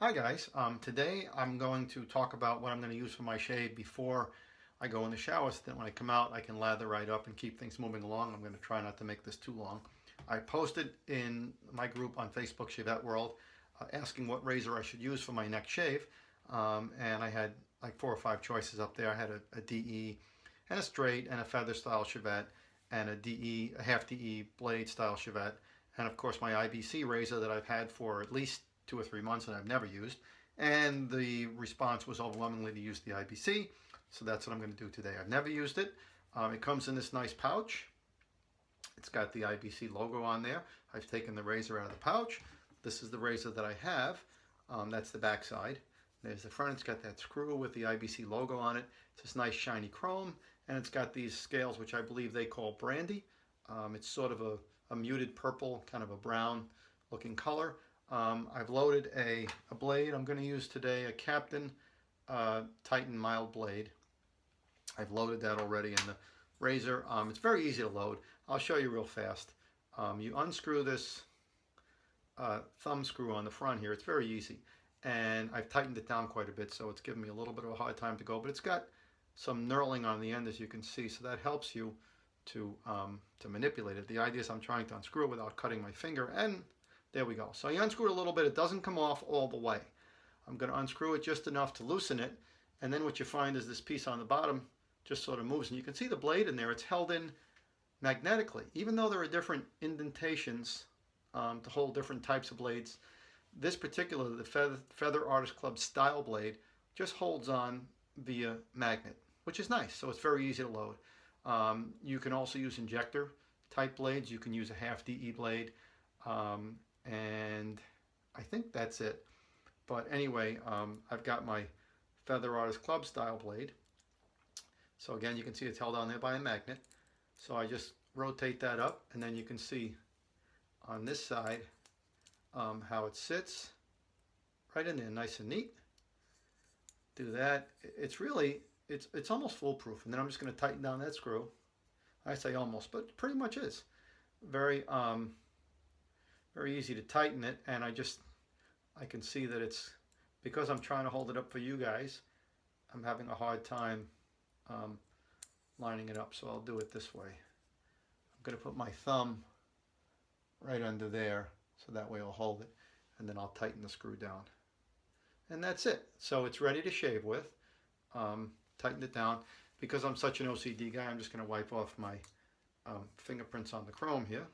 Hi guys, today I'm going to talk about what I'm going to use for my shave before I go in the shower so that when I come out I can lather right up and keep things moving along. I'm going to try not to make this too long. I posted in my group on Facebook, Shavette World, asking what razor I should use for my next shave, and I had like 4 or 5 choices up there. I had a DE and a straight and a feather style Shavette and a DE, a half DE blade style Shavette, and of course my IBC razor that I've had for at least 2 or 3 months and I've never used, and the response was overwhelmingly to use the IBC, so that's what I'm going to do today. I've never used it. It comes in this nice pouch. It's got the IBC logo on there. I've taken the razor out of the pouch. This is the razor that I have. That's the back side. There's the front. It's got that screw with the IBC logo on it. It's this nice shiny chrome, and it's got these scales which I believe they call brandy. It's sort of a muted purple, kind of a brown looking color. I've loaded a blade I'm going to use today, a Captain Titan mild blade. I've loaded that already in the razor. It's very easy to load. I'll show you real fast. You unscrew this thumb screw on the front here. It's very easy, and I've tightened it down quite a bit, so it's giving me a little bit of a hard time to go, but it's got some knurling on the end, as you can see, so that helps you to manipulate it. The idea is I'm trying to unscrew it without cutting my finger, and there we go. So you unscrew it a little bit. It doesn't come off all the way. I'm going to unscrew it just enough to loosen it, and then what you find is this piece on the bottom just sort of moves, and you can see the blade in there. It's held in magnetically. Even though there are different indentations to hold different types of blades, this particular, the Feather Artist Club style blade, just holds on via magnet, which is nice. So it's very easy to load. You can also use injector type blades. You can use a half DE blade. And I think that's it. But anyway, I've got my Feather Artist Club style blade. So again, you can see it's held on there by a magnet. So I just rotate that up, and then you can see on this side how it sits right in there, nice and neat. Do that. It's really, it's almost foolproof. And then I'm just going to tighten down that screw. I say almost, but it pretty much is. Very easy to tighten it, and I can see that it's, because I'm trying to hold it up for you guys, I'm having a hard time lining it up, so I'll do it this way. I'm going to put my thumb right under there, so that way I'll hold it, and then I'll tighten the screw down. And that's it. So it's ready to shave with. Tightened it down. Because I'm such an OCD guy, I'm just going to wipe off my fingerprints on the chrome here.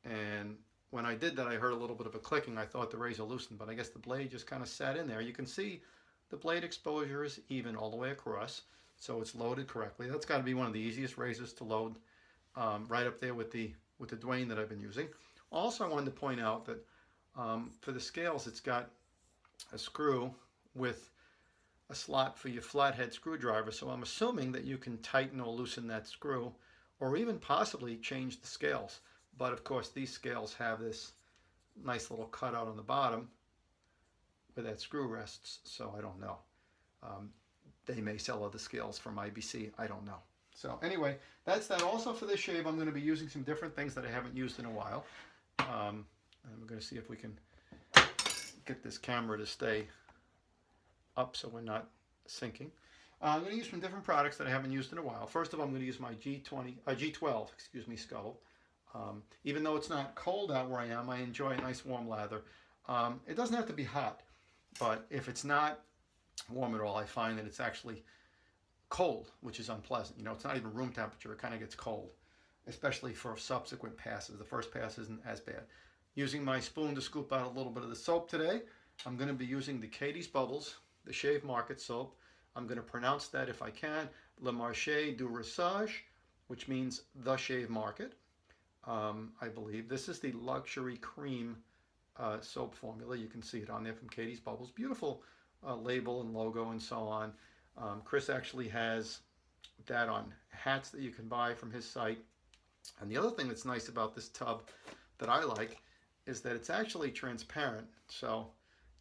And when I did that, I heard a little bit of a clicking. I thought the razor loosened, but I guess the blade just kind of sat in there. You can see the blade exposure is even all the way across, so it's loaded correctly. That's got to be one of the easiest razors to load, right up there with the Dwayne that I've been using. Also, I wanted to point out that for the scales, it's got a screw with a slot for your flathead screwdriver, so I'm assuming that you can tighten or loosen that screw, or even possibly change the scales. But of course, these scales have this nice little cutout on the bottom where that screw rests, so I don't know. They may sell other scales from IBC, I don't know. So anyway, that's that. Also for this shave, I'm going to be using some different things that I haven't used in a while. And we're going to see if we can get this camera to stay up so we're not sinking. I'm going to use some different products that I haven't used in a while. First of all, I'm going to use my G12, scuttle. Even though it's not cold out where I am, I enjoy a nice warm lather. It doesn't have to be hot, but if it's not warm at all, I find that it's actually cold, which is unpleasant. You know, it's not even room temperature. It kind of gets cold, especially for subsequent passes. The first pass isn't as bad. Using my spoon to scoop out a little bit of the soap today, I'm going to be using the Katie's Bubbles, the Shave Market soap. I'm going to pronounce that if I can, Le Marché du Rissage, which means the Shave Market. I believe this is the luxury cream soap formula. You can see it on there from Katie's Bubbles. Beautiful label and logo and so on. Chris actually has that on hats that you can buy from his site. And the other thing that's nice about this tub that I like is that it's actually transparent, so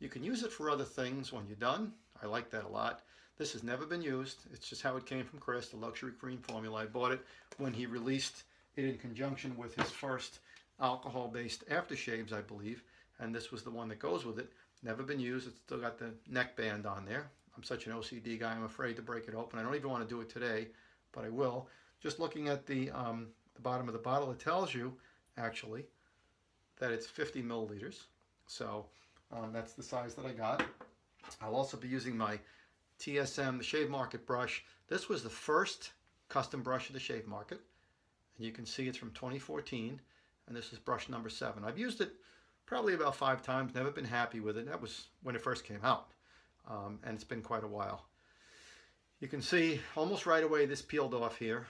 you can use it for other things when you're done. I like that a lot. This has never been used. It's just how it came from Chris, the luxury cream formula. I bought it when he released it in conjunction with his first alcohol-based aftershaves, I believe, and this was the one that goes with it. Never been used. It's still got the neck band on there. I'm such an OCD guy, I'm afraid to break it open. I don't even want to do it today, but I will. Just looking at the bottom of the bottle, it tells you actually that it's 50 milliliters. So that's the size that I got. I'll also be using my TSM, the Shave Market brush. This was the first custom brush of the Shave Market. And you can see it's from 2014. And this is brush number 7. I've used it probably about 5 times, never been happy with it. That was when it first came out. And it's been quite a while. You can see almost right away this peeled off here,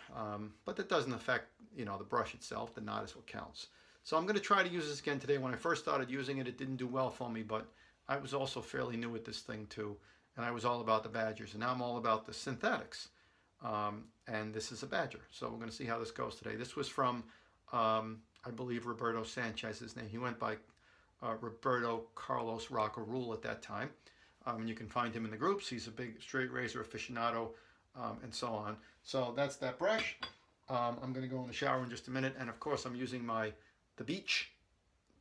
but that doesn't affect, you know, the brush itself. The knot is what counts. So I'm going to try to use this again today. When I first started using it, it didn't do well for me, but I was also fairly new at this thing too, and I was all about the badgers, and now I'm all about the synthetics. And this is a badger, so we're going to see how this goes today. This was from, I believe, Roberto Sanchez's name. He went by Roberto Carlos Rockarule at that time. And you can find him in the groups. He's a big straight razor aficionado, and so on. So that's that brush. I'm going to go in the shower in just a minute. And of course, I'm using the Beach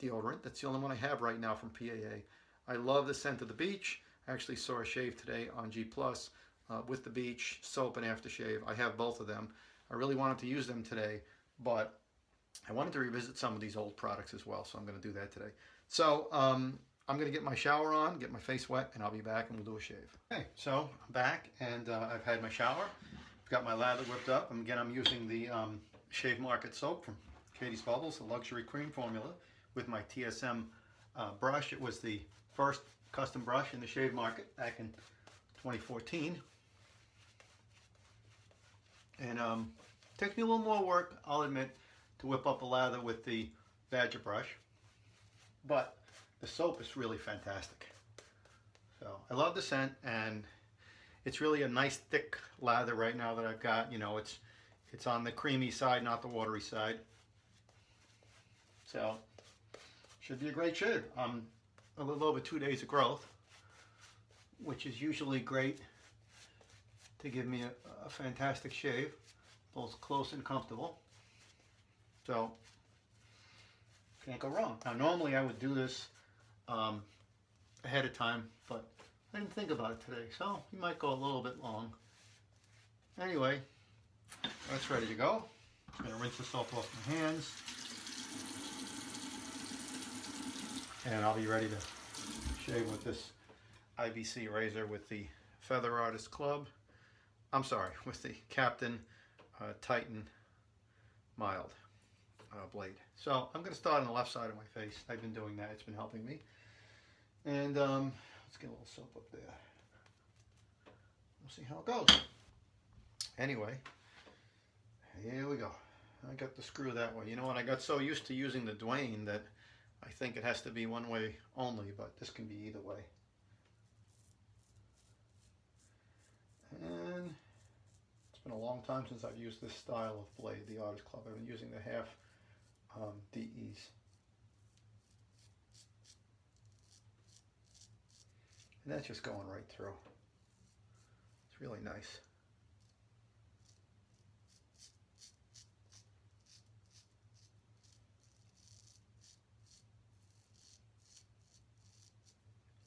deodorant. That's the only one I have right now from PAA. I love the scent of the Beach. I actually saw a shave today on G Plus with the Beach soap and aftershave. I have both of them. I really wanted to use them today, but I wanted to revisit some of these old products as well. So I'm going to do that today. So I'm going to get my shower on, get my face wet, and I'll be back and we'll do a shave. Okay, so I'm back and I've had my shower. I've got my lather whipped up. And again, I'm using the Shave Market soap from Katie's Bubbles, the luxury cream formula, with my TSM brush. It was the first custom brush in the Shave Market back in 2014. And takes me a little more work, I'll admit, to whip up the lather with the Badger brush. But the soap is really fantastic. So I love the scent, and it's really a nice thick lather right now that I've got. You know, it's on the creamy side, not the watery side. So should be a great shave. A little over 2 days of growth, which is usually great to give me a fantastic shave, both close and comfortable. So can't go wrong. Now normally I would do this ahead of time, but I didn't think about it today, so you might go a little bit long. Anyway, that's ready to go. I'm going to rinse the soap off my hands, and I'll be ready to shave with this IBC razor with the Feather Artist Club. I'm sorry, with the Captain Titan Mild blade. So I'm going to start on the left side of my face. I've been doing that. It's been helping me. And let's get a little soap up there. We'll see how it goes. Anyway, here we go. I got the screw that way. You know what? I got so used to using the Dwayne that I think it has to be one way only, but this can be either way. And it's been a long time since I've used this style of blade, the Artist Club. I've been using the half DEs. And that's just going right through. It's really nice.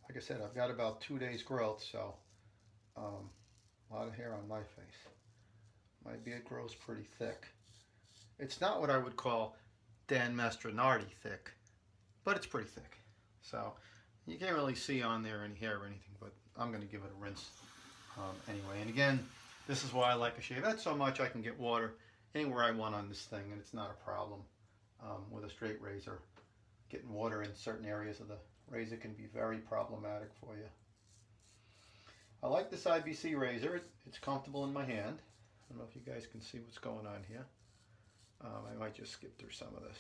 Like I said, I've got about 2 days growth, so a lot of hair on my face. My beard grows pretty thick. It's not what I would call Dan Mastronardi thick, but it's pretty thick. So you can't really see on there any hair or anything, but I'm going to give it a rinse anyway. And again, this is why I like a shavette so much. I can get water anywhere I want on this thing, and it's not a problem with a straight razor. Getting water in certain areas of the razor can be very problematic for you. I like this IBC razor. It's comfortable in my hand. I don't know if you guys can see what's going on here. I might just skip through some of this.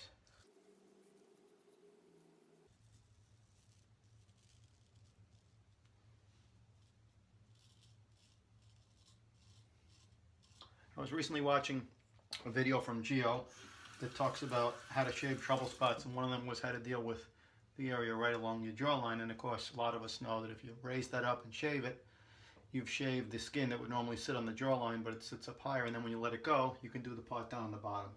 I was recently watching a video from Gio that talks about how to shave trouble spots, and one of them was how to deal with the area right along your jawline. And of course, a lot of us know that if you raise that up and shave it, you've shaved the skin that would normally sit on the jawline, but it sits up higher, and then when you let it go, you can do the part down on the bottom.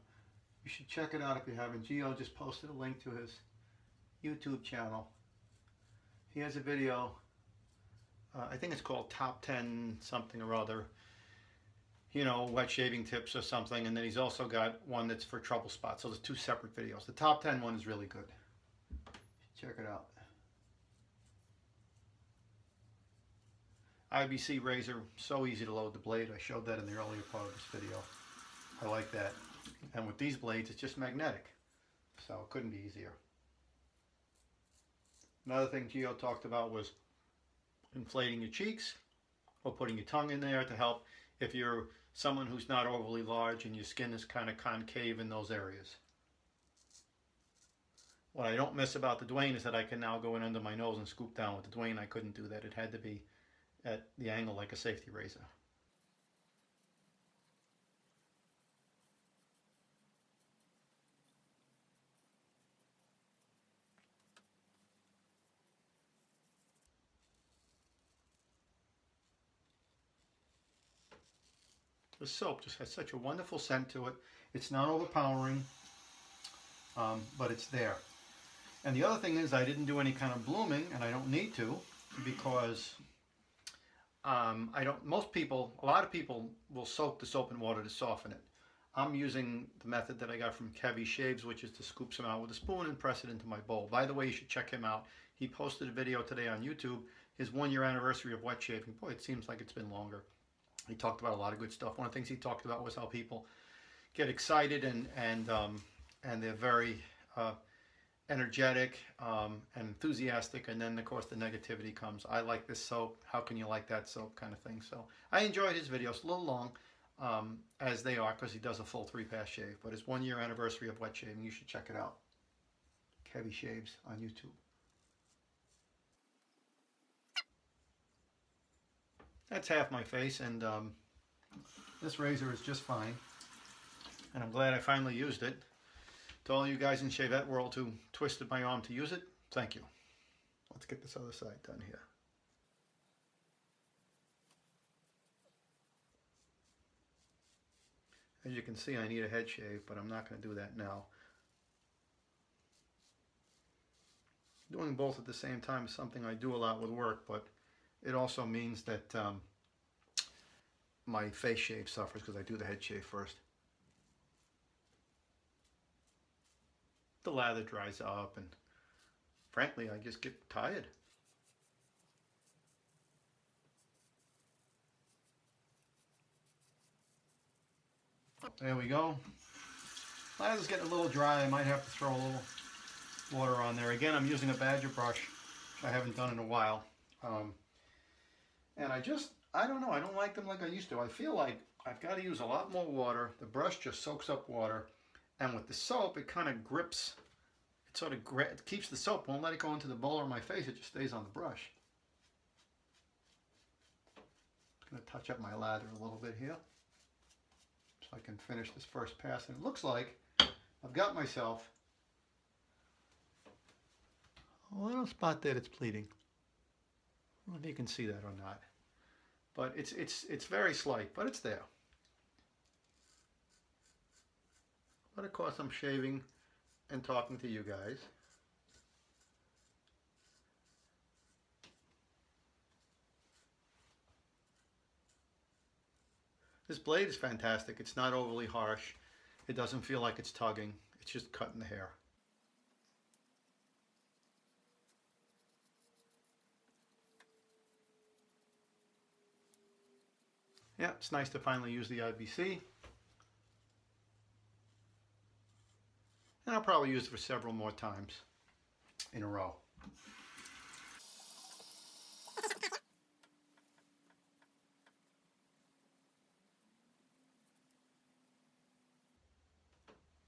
You should check it out if you haven't. Gio just posted a link to his YouTube channel. He has a video, I think it's called Top 10 something or other, you know, wet shaving tips or something, and then he's also got one that's for trouble spots. So there's two separate videos. The top 10 one is really good. Check it out. IBC Razor, so easy to load the blade. I showed that in the earlier part of this video. I like that. And with these blades, it's just magnetic. So it couldn't be easier. Another thing Gio talked about was inflating your cheeks or putting your tongue in there to help if you're someone who's not overly large and your skin is kind of concave in those areas. What I don't miss about the Dwayne is that I can now go in under my nose and scoop down. With the Dwayne, I couldn't do that. It had to be at the angle like a safety razor. The soap just has such a wonderful scent to it. It's not overpowering, but it's there. And the other thing is I didn't do any kind of blooming, and I don't need to, because a lot of people will soak the soap in water to soften it. I'm using the method that I got from IBC Shaves, which is to scoop some out with a spoon and press it into my bowl. By the way, you should check him out. He posted a video today on YouTube, his 1-year anniversary of wet shaving. Boy, it seems like it's been longer. He talked about a lot of good stuff. One of the things he talked about was how people get excited and they're very energetic and enthusiastic, and then of course the negativity comes. I like this soap, how can you like that soap, kind of thing. So I enjoyed his videos. A little long as they are, because he does a full 3-pass shave, but his 1-year anniversary of wet shaving, you should check it out. IBC Shaves on YouTube. That's half my face, and this razor is just fine, and I'm glad I finally used it. To all you guys in Shavette world who twisted my arm to use it, thank you. Let's get this other side done here. As you can see, I need a head shave, but I'm not going to do that now. Doing both at the same time is something I do a lot with work, but it also means that my face shave suffers because I do the head shave first. The lather dries up, and frankly, I just get tired. There we go. Lather's getting a little dry. I might have to throw a little water on there. Again, I'm using a Badger brush, which I haven't done in a while. And I don't know, I don't like them like I used to. I feel like I've got to use a lot more water. The brush just soaks up water. And with the soap, it kind of grips. It sort of it keeps the soap, won't let it go into the bowl or my face. It just stays on the brush. I'm going to touch up my lather a little bit here, so I can finish this first pass. And it looks like I've got myself a little spot there that's bleeding. I don't know if you can see that or not, but it's very slight, but it's there. But of course I'm shaving and talking to you guys. This blade is fantastic. It's not overly harsh. It doesn't feel like it's tugging. It's just cutting the hair. Yeah, it's nice to finally use the IBC. And I'll probably use it for several more times in a row.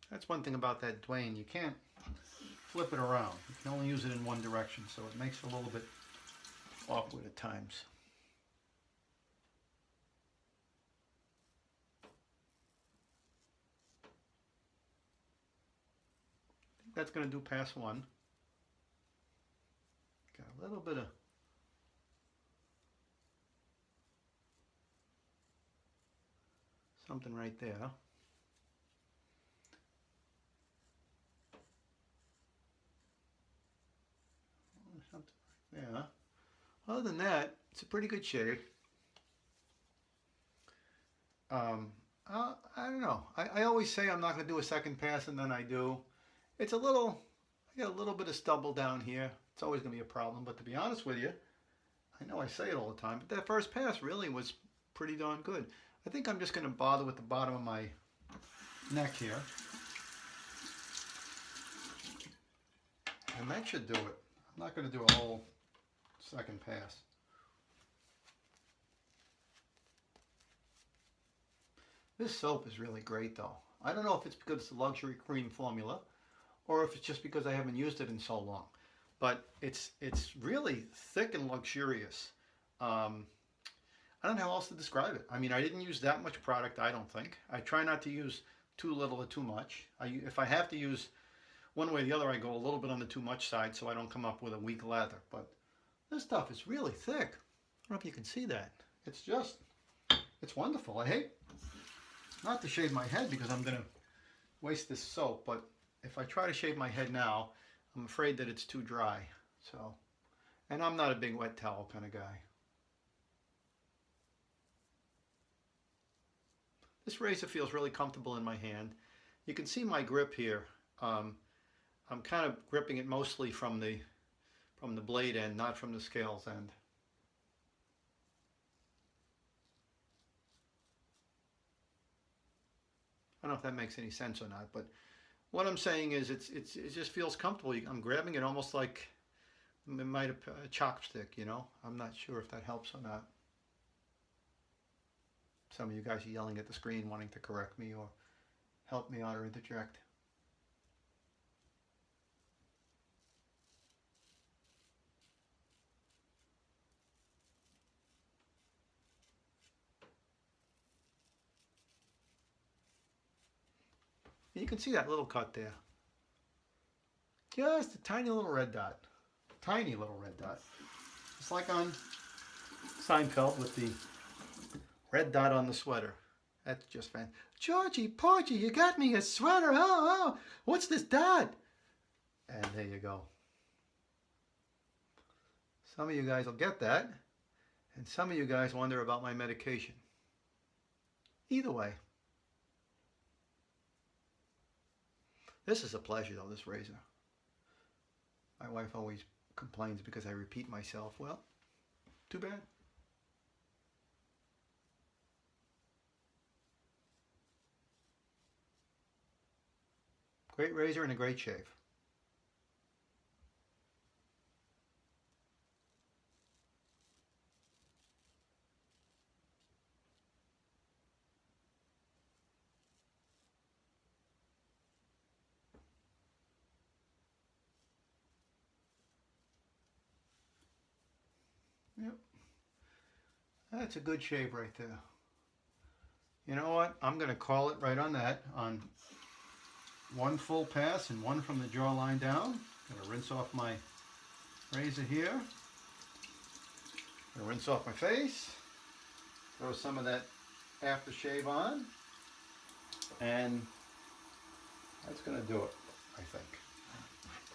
That's one thing about that Dwayne. You can't flip it around. You can only use it in one direction, so it makes it a little bit awkward at times. That's going to do pass one. Got a little bit of something right there. Something Yeah. Other than that, it's a pretty good shave. I don't know. I always say I'm not going to do a second pass, and then I do. It's a little, I got a little bit of stubble down here. It's always going to be a problem, but to be honest with you, I know I say it all the time, but that first pass really was pretty darn good. I think I'm just going to bother with the bottom of my neck here. And that should do it. I'm not going to do a whole second pass. This soap is really great though. I don't know if it's because it's a luxury cream formula or if it's just because I haven't used it in so long. But it's really thick and luxurious. I don't know how else to describe it. I mean, I didn't use that much product, I don't think. I try not to use too little or too much. If I have to use one way or the other, I go a little bit on the too much side so I don't come up with a weak lather. But this stuff is really thick. I don't know if you can see that. It's wonderful. I hate not to shave my head because I'm going to waste this soap, but if I try to shave my head now, I'm afraid that it's too dry. So, and I'm not a big wet towel kind of guy. This razor feels really comfortable in my hand. You can see my grip here. I'm kind of gripping it mostly from the blade end, not from the scales end. I don't know if that makes any sense or not, but what I'm saying is it just feels comfortable. I'm grabbing it almost like it might have a chopstick, you know? I'm not sure if that helps or not. Some of you guys are yelling at the screen wanting to correct me or help me out or interject. And you can see that little cut there. Just a tiny little red dot. Tiny little red dot. It's like on Seinfeld with the red dot on the sweater. That's just fantastic. Georgie, Porgy, you got me a sweater. Oh, what's this dot? And there you go. Some of you guys will get that. And some of you guys wonder about my medication. Either way. This is a pleasure though, this razor. My wife always complains because I repeat myself. Well, too bad. Great razor and a great shave. Yep. That's a good shave right there. You know what? I'm going to call it right on that. On one full pass and one from the jawline down. Going to rinse off my razor here. Going to rinse off my face. Throw some of that aftershave on. And that's going to do it, I think.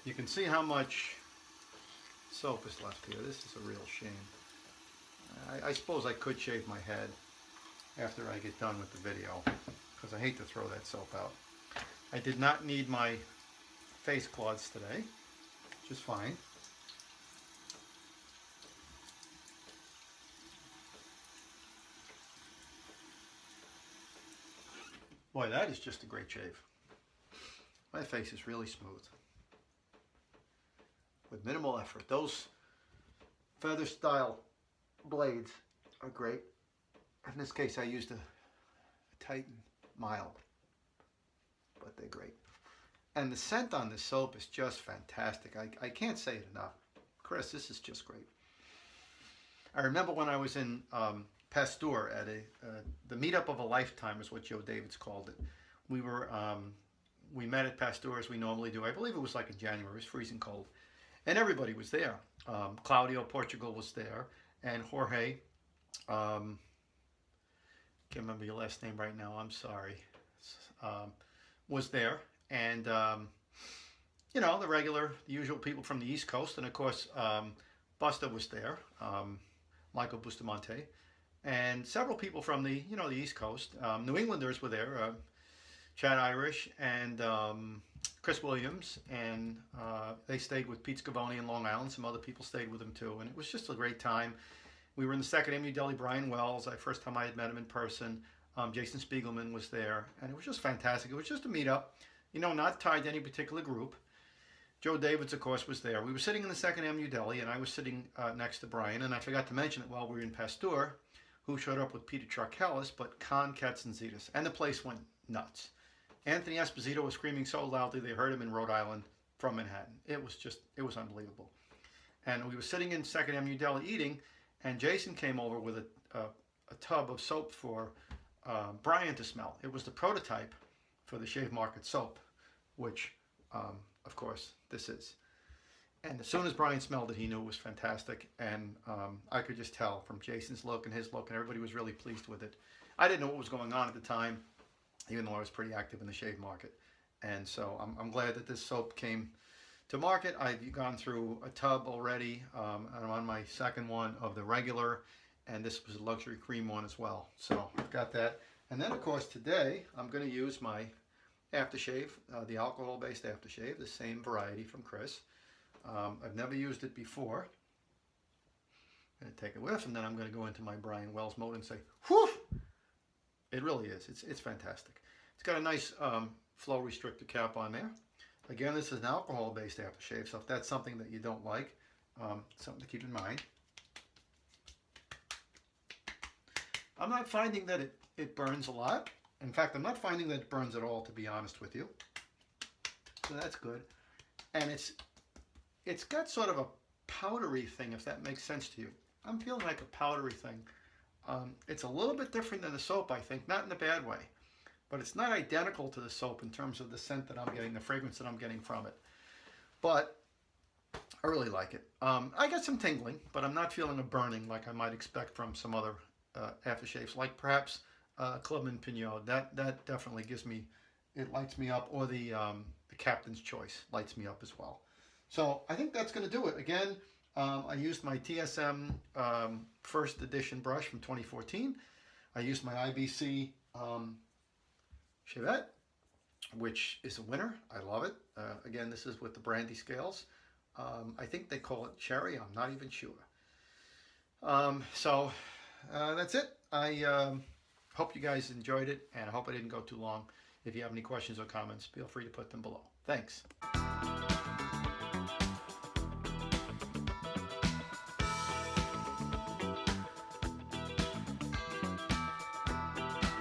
You can see how much soap is left here. This is a real shame. I suppose I could shave my head after I get done with the video because I hate to throw that soap out. I did not need my face cloths today, which is fine. Boy, that is just a great shave. My face is really smooth. With minimal effort. Those feather style blades are great. In this case I used a Titan mild, but they're great. And the scent on this soap is just fantastic. I can't say it enough. Chris, this is just great. I remember when I was in Pasteur at the meetup of a lifetime is what Joe Davids called it. We met at Pasteur as we normally do. I believe it was like in January. It was freezing cold. And everybody was there. Claudio Portugal was there. And Jorge, can't remember your last name right now, I'm sorry, was there. And, you know, the usual people from the East Coast. And of course, Buster was there, Michael Bustamante, and several people from the the East Coast. New Englanders were there, Chad Irish and Chris Williams, and they stayed with Pete Scavone in Long Island. Some other people stayed with him too, and it was just a great time. We were in the second MU Deli. Brian Wells, the first time I had met him in person. Jason Spiegelman was there, and it was just fantastic. It was just a meetup, not tied to any particular group. Joe Davids, of course, was there. We were sitting in the second MU Deli, and I was sitting next to Brian, and I forgot to mention it while we were in Pasteur, who showed up with Peter Charkelis, but Con Katzenzitis, and the place went nuts. Anthony Esposito was screaming so loudly they heard him in Rhode Island from Manhattan. It was unbelievable. And we were sitting in second MU Deli eating, and Jason came over with a tub of soap for Brian to smell. It was the prototype for the Shave Market soap, which, of course, this is. And as soon as Brian smelled it, he knew it was fantastic. And I could just tell from Jason's look and his look, and everybody was really pleased with it. I didn't know what was going on at the time, even though I was pretty active in the shave market. And so I'm glad that this soap came to market. I've gone through a tub already. I'm on my second one of the regular, and this was a luxury cream one as well. So I've got that. And then, of course, today I'm going to use my aftershave, the alcohol-based aftershave, the same variety from Chris. I've never used it before. I'm going to take a whiff, and then I'm going to go into my Brian Wells mode and say, whew! It really is. It's fantastic. It's got a nice flow restrictor cap on there. Again, this is an alcohol-based aftershave, so if that's something that you don't like, something to keep in mind. I'm not finding that it burns a lot. In fact, I'm not finding that it burns at all, to be honest with you. So that's good. And it's got sort of a powdery thing, if that makes sense to you. I'm feeling like a powdery thing. It's a little bit different than the soap, I think, not in a bad way. But it's not identical to the soap in terms of the scent that I'm getting, the fragrance that I'm getting from it. But I really like it. I get some tingling, but I'm not feeling a burning like I might expect from some other aftershaves, like perhaps Clubman Pignot. That definitely gives me, it lights me up, or the Captain's Choice lights me up as well. So I think that's going to do it. Again, I used my TSM first edition brush from 2014. I used my IBC Shavette, which is a winner. I love it. Again, this is with the brandy scales. I think they call it cherry. I'm not even sure. So that's it. I hope you guys enjoyed it, and I hope I didn't go too long. If you have any questions or comments, feel free to put them below. Thanks.